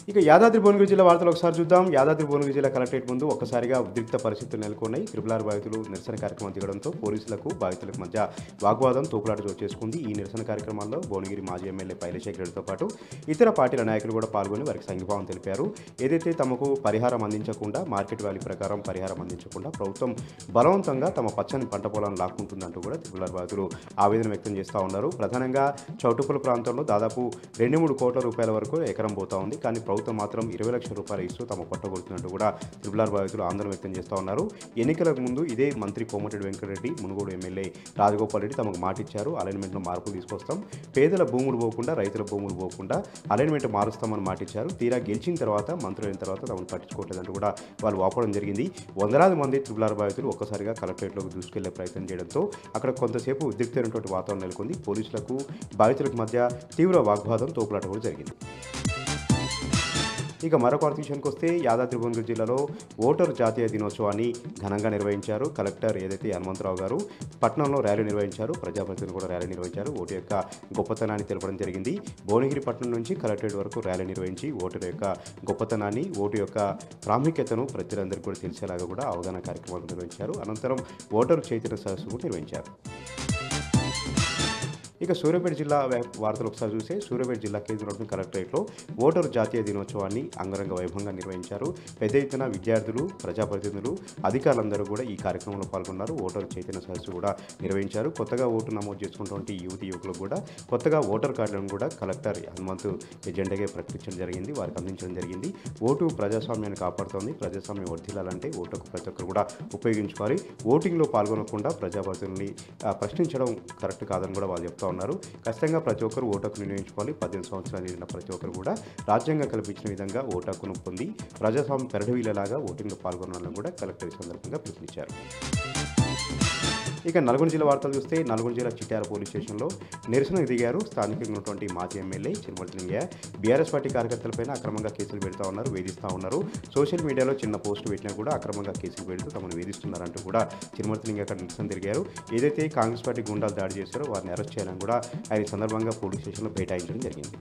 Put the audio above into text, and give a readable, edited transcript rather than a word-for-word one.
ఇక యాదాద్రి భువనగిరి జిల్లా వార్తలు ఒకసారి చూద్దాం. యాదాద్రి భువనగిరి జిల్లా కలెక్టరేట్ ముందు ఒక్కసారిగా ఉద్రిక్త పరిస్థితులు నెలకొన్నాయి. త్రిపుల్ బాధితులు నిరసన కార్యక్రమం దిగడంతో పోలీసులకు బాధితులకు మధ్య వాగ్వాదం తోపులాట చోటు చేసుకుంది. ఈ నిరసన కార్యక్రమాల్లో భువనగిరి మాజీ ఎమ్మెల్యే పైలశేఖర్ రెడ్డితో పాటు ఇతర పార్టీల నాయకులు కూడా పాల్గొని వారికి సంఘీభావం తెలిపారు. ఏదైతే తమకు పరిహారం అందించకుండా మార్కెట్ వాల్యూ ప్రకారం పరిహారం అందించకుండా ప్రభుత్వం బలవంతంగా తమ పచ్చని పంట పొలాలను లాక్కుంటుందంటూ కూడా త్రిపుల్ బాధితులు ఆవేదన వ్యక్తం చేస్తూ ఉన్నారు. ప్రధానంగా చౌటుప్పల ప్రాంతంలో దాదాపు 2-3 కోట్ల రూపాయల వరకు ఎకరం పోతా ఉంది. కానీ ప్రభుత్వం మాత్రం 20 లక్షల రూపాయలు ఇస్తూ తమ కొట్టగొడుతున్నట్టు కూడా త్రిపుల్ బాధితులు ఆందోళన వ్యక్తం చేస్తూ ఉన్నారు. ఎన్నికలకు ముందు ఇదే మంత్రి కోమటిరెడ్డి వెంకటరెడ్డి, మునుగోడు ఎమ్మెల్యే రాజగోపాల్ రెడ్డి తమకు మాట ఇచ్చారు. అలైన్మెంట్లో మార్పులు తీసుకొస్తాం, పేదల భూములు పోకుండా రైతుల భూములు పోకుండా అలైన్మెంట్ మారుస్తామని మాట ఇచ్చారు. తీరా గెలిచిన తర్వాత మంత్రులు అయిన తర్వాత తమను పట్టించుకోవట్లేదంటూ కూడా వాళ్ళు వాపడం జరిగింది. వందలాది మంది త్రిపుల్ బాధితులు ఒక్కసారిగా కలెక్టరేట్లోకి దూసుకెళ్లే ప్రయత్నం చేయడంతో అక్కడ కొంతసేపు ఉద్రిక్తమైనటువంటి వాతావరణం నెలకొంది. పోలీసులకు బాధితులకు మధ్య తీవ్ర వాగ్వాదం తోపులాట కూడా జరిగింది. ఇక మరొక వార్త విషయానికి వస్తే యాదాద్రి భువనగిరి జిల్లాలో ఓటరు జాతీయ దినోత్సవాన్ని ఘనంగా నిర్వహించారు. కలెక్టర్ ఏదైతే హనుమంతరావు గారు పట్టణంలో ర్యాలీ నిర్వహించారు. ప్రజాప్రతినిధులు కూడా ర్యాలీ నిర్వహించారు. ఓటు యొక్క గొప్పతనాన్ని తెలపడం జరిగింది. భువనగిరి పట్టణం నుంచి కలెక్టరేట్ వరకు ర్యాలీ నిర్వహించి ఓటర్ యొక్క గొప్పతనాన్ని, ఓటు యొక్క ప్రాముఖ్యతను ప్రజలందరికీ కూడా తెలిసేలాగా కూడా అవగాహన కార్యక్రమాలు నిర్వహించారు. అనంతరం ఓటరు చైతన్య సదస్సు కూడా నిర్వహించారు. ఇక సూర్యాపేట జిల్లా వార్తలు ఒకసారి చూస్తే సూర్యాపేట జిల్లా కేంద్రంలోని కలెక్టరేట్లో ఓటరు జాతీయ దినోత్సవాన్ని అంగరంగ వైభవంగా నిర్వహించారు. పెద్ద ఎత్తున విద్యార్థులు, ప్రజాప్రతినిధులు, అధికారులందరూ కూడా ఈ కార్యక్రమంలో పాల్గొన్నారు. ఓటరు చైతన్య సదస్సు కూడా నిర్వహించారు. కొత్తగా ఓటు నమోదు చేసుకున్నటువంటి యువకులకు కూడా కొత్తగా ఓటర్ కార్డులను కూడా కలెక్టర్ హనుమంతు ఎజెండాగా ప్రకటించడం జరిగింది, వారికి అందించడం జరిగింది. ఓటు ప్రజాస్వామ్యాన్ని కాపాడుతోంది. ప్రజాస్వామ్యం వర్ధిల్లాలంటే ఓటుకు ప్రతి ఒక్కరు కూడా ఉపయోగించుకోవాలి. ఓటింగ్లో పాల్గొనకుండా ప్రజాప్రతినిధుల్ని ప్రశ్నించడం కరెక్ట్ కాదని కూడా వాళ్ళు చెప్తా ఉన్నారు. ఖచ్చితంగా ప్రతి ఒక్కరు ఓటు హక్కును వినియోగించుకోవాలి. 18 సంవత్సరాలు నిండిన ప్రతి ఒక్కరు కూడా రాజ్యాంగం కల్పించిన విధంగా ఓటు హక్కును పొంది ప్రజాస్వామ్య పెరడవీలలాగా ఓటింగ్లో పాల్గొనాలని కూడా కలెక్టర్ ఈ సందర్భంగా పిలుపునిచ్చారు. ఇక నల్గొండ జిల్లా వార్తలు చూస్తే నల్గొండ జిల్లా చిట్యాల పోలీస్ స్టేషన్లో నిరసనకు దిగారు స్థానికంగా ఉన్నటువంటి మాజీ ఎమ్మెల్యే చిరుమర్తిలింగయ్య. బీఆర్ఎస్ పార్టీ కార్యకర్తలపైన అక్రమంగా కేసులు పెడతా ఉన్నారు, వేధిస్తూ ఉన్నారు. సోషల్ మీడియాలో చిన్న పోస్టు పెట్టినా కూడా అక్రమంగా కేసులు పెడుతూ తమను వేధిస్తున్నారంటూ కూడా చిరుమర్తిలింగయ్య అక్కడ నిరసన తిరిగారు. ఏదైతే కాంగ్రెస్ పార్టీ గుండాలు దాడి చేశారో వారిని అరెస్ట్ చేయాలని కూడా ఆయన సందర్భంగా పోలీస్ స్టేషన్లో బైఠాయించడం జరిగింది.